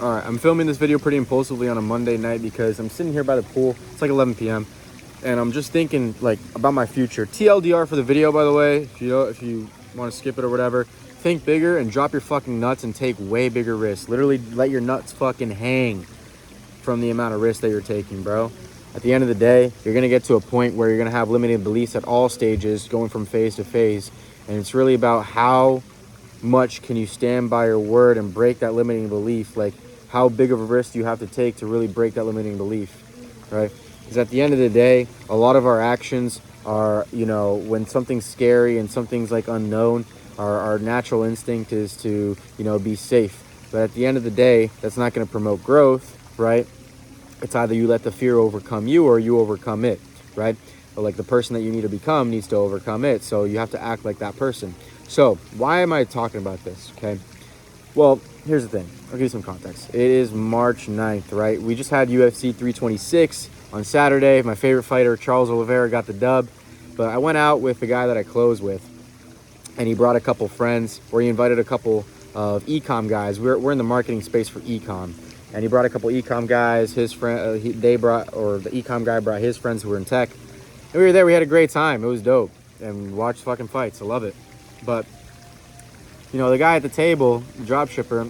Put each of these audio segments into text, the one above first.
All right, I'm filming this video pretty impulsively on a Monday night because I'm sitting here by the pool. It's like 11 p.m. and I'm just thinking like about my future. TLDR for the video, by the way. If you want to skip it or whatever, think bigger and drop your fucking nuts and take way bigger risks. Literally, let your nuts fucking hang from the amount of risk that you're taking, bro. At the end of the day, you're gonna get to a point where you're gonna have limiting beliefs at all stages, going from phase to phase, and it's really about how much can you stand by your word and break that limiting belief. Like, how big of a risk do you have to take to really break that limiting belief, right? Because at the end of the day, a lot of our actions are, when something's scary and something's like unknown, our natural instinct is to, be safe. But at the end of the day, that's not going to promote growth, right? It's either you let the fear overcome you or you overcome it, right? But like the person that you need to become needs to overcome it. So you have to act like that person. So why am I talking about this? Okay. Well, here's the thing. I'll give you some context. It is March 9th, right? We just had UFC 326 on Saturday. My favorite fighter, Charles Oliveira, got the dub. But I went out with the guy that I close with, and he brought a couple friends, or he invited a couple of e-com guys. We're in the marketing space for e-com. And he brought a couple e-com guys. His friend, the e-com guy brought his friends who were in tech. And we were there. We had a great time. It was dope. And we watched fucking fights. I love it. But the guy at the table, the drop shipper,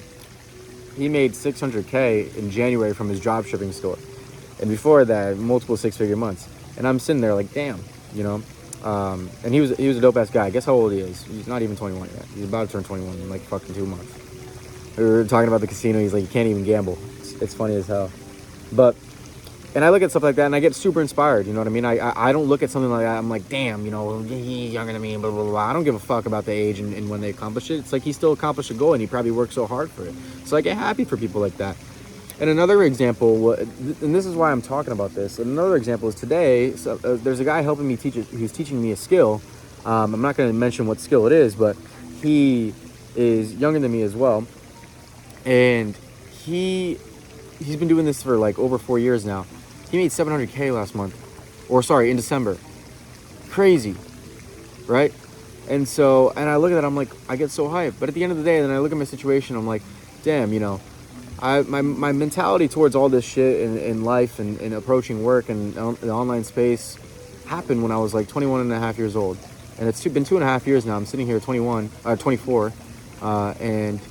he made $600K in January from his drop shipping store. And before that, multiple six-figure months. And I'm sitting there like, damn, and he was a dope-ass guy. Guess how old he is? He's not even 21 yet. He's about to turn 21 in like fucking 2 months. We were talking about the casino. He's like, you can't even gamble. It's funny as hell. And I look at stuff like that and I get super inspired. You know what I mean? I don't look at something like that. I'm like, damn, he's younger than me, blah, blah, blah. I don't give a fuck about the age and when they accomplish it. It's like he still accomplished a goal and he probably worked so hard for it. So I get happy for people like that. And another example, and this is why I'm talking about this. Another example is today, so, there's a guy helping me teach it, who's teaching me a skill. I'm not going to mention what skill it is, but he is younger than me as well. And he's been doing this for like over 4 years now. He made $700K last month, in December. Crazy, right? And I look at that, I'm like, I get so hyped. But at the end of the day, then I look at my situation, I'm like, damn, my mentality towards all this shit in life and approaching work and the online space happened when I was like 21 and a half years old. And it's been 2.5 years now. I'm sitting here 24. And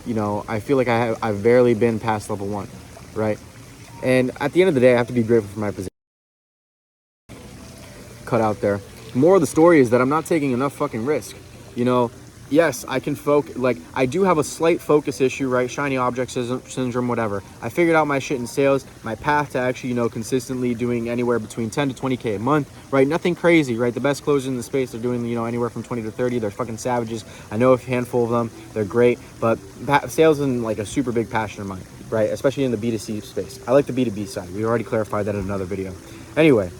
I feel like I've barely been past level 1, right? And at the end of the day, I have to be grateful for my position. Cut out there. More of the story is that I'm not taking enough fucking risk. Yes, I can focus. Like, I do have a slight focus issue, right? Shiny object syndrome, whatever. I figured out my shit in sales, my path to actually, consistently doing anywhere between 10 to 20K a month, right? Nothing crazy, right? The best closers in the space are doing, anywhere from 20 to 30. They're fucking savages. I know a handful of them. They're great, but sales isn't like a super big passion of mine, right? Especially in the B2C space. I like the B2B side. We already clarified that in another video. Anyway,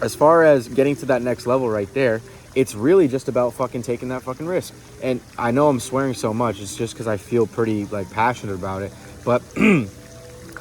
as far as getting to that next level right there, it's really just about fucking taking that fucking risk. And I know I'm swearing so much. It's just because I feel pretty like passionate about it. But in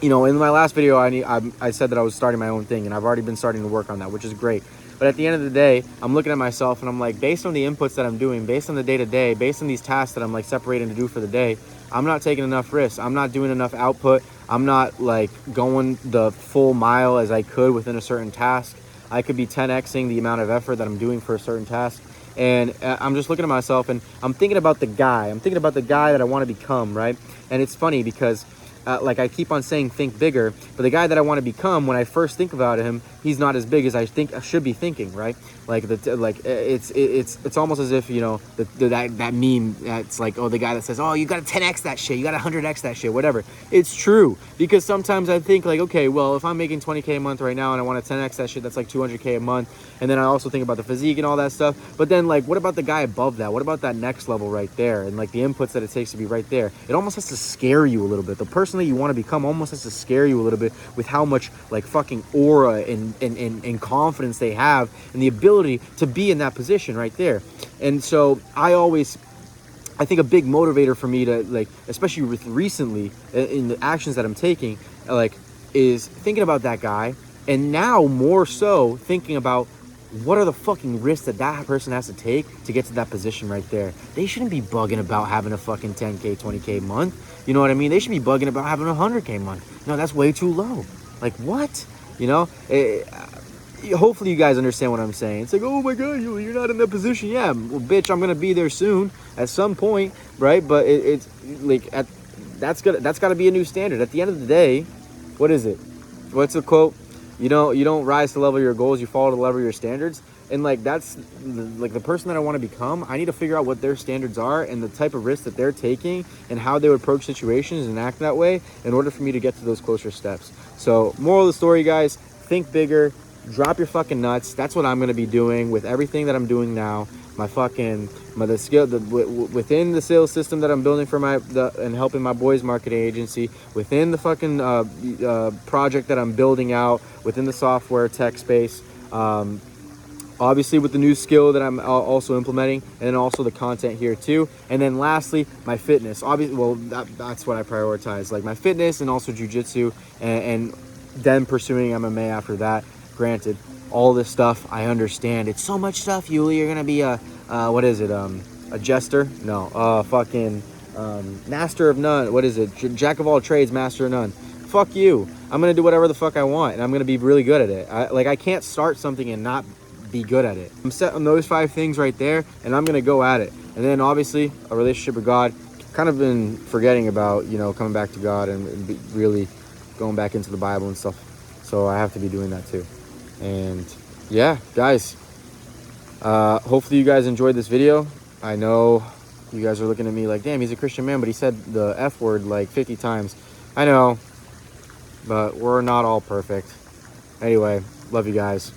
my last video, I said that I was starting my own thing, and I've already been starting to work on that, which is great. But at the end of the day, I'm looking at myself and I'm like, based on the inputs that I'm doing, based on the day-to-day, based on these tasks that I'm like separating to do for the day, I'm not taking enough risks. I'm not doing enough output. I'm not like going the full mile as I could within a certain task. I could be 10xing the amount of effort that I'm doing for a certain task. And I'm just looking at myself and I'm thinking about the guy. I'm thinking about the guy that I want to become, right? And it's funny because I keep on saying think bigger, but the guy that I want to become, when I first think about him, he's not as big as I think I should be thinking, right? It's almost as if that meme that's like, oh, the guy that says, oh, you got to 10x that shit, you got to 100x that shit, whatever. It's true, because sometimes I think like, okay, well, if I'm making 20K a month right now and I want to 10x that shit, that's like 200K a month. And then I also think about the physique and all that stuff. But then like, what about the guy above that? What about that next level right there? And like the inputs that it takes to be right there. It almost has to scare you a little bit. The person that you want to become almost has to scare you a little bit with how much like fucking aura and confidence they have and the ability to be in that position right there. And so I think a big motivator for me to like, especially with recently in the actions that I'm taking, like, is thinking about that guy, and now more so thinking about what are the fucking risks that that person has to take to get to that position right there? They shouldn't be bugging about having a fucking 10K, 20K month. You know what I mean? They should be bugging about having a 100K month. No, that's way too low. Like, what? You know? Hopefully you guys understand what I'm saying. It's like, oh my God, you're not in that position. Yeah, well, bitch, I'm going to be there soon at some point, right? But it's like, that's got to be a new standard. At the end of the day, what is it? What's the quote? You don't rise to the level of your goals, you fall to the level of your standards. And like, that's like the person that I want to become. I need to figure out what their standards are and the type of risks that they're taking and how they would approach situations and act that way in order for me to get to those closer steps. So moral of the story, guys, think bigger, drop your fucking nuts. That's what I'm going to be doing with everything that I'm doing now. Within the sales system that I'm building for and helping my boys marketing agency, within the fucking project that I'm building out within the software tech space, obviously with the new skill that I'm also implementing, and then also the content here too. And then lastly, my fitness. Obviously, well, that's what I prioritize, like my fitness and also jujitsu, and then pursuing MMA after that. Granted, all this stuff, I understand. It's so much stuff, Yuli. You're gonna be a jester? No, master of none. What is it? Jack of all trades, master of none. Fuck you. I'm gonna do whatever the fuck I want, and I'm gonna be really good at it. I can't start something and not be good at it. I'm set on those 5 things right there, and I'm gonna go at it. And then obviously a relationship with God. Kind of been forgetting about, coming back to God and really going back into the Bible and stuff. So I have to be doing that too. And yeah, guys, hopefully you guys enjoyed this video. I know you guys are looking at me like, damn, he's a Christian man, but he said the F word like 50 times. I know, but we're not all perfect. Anyway, love you guys.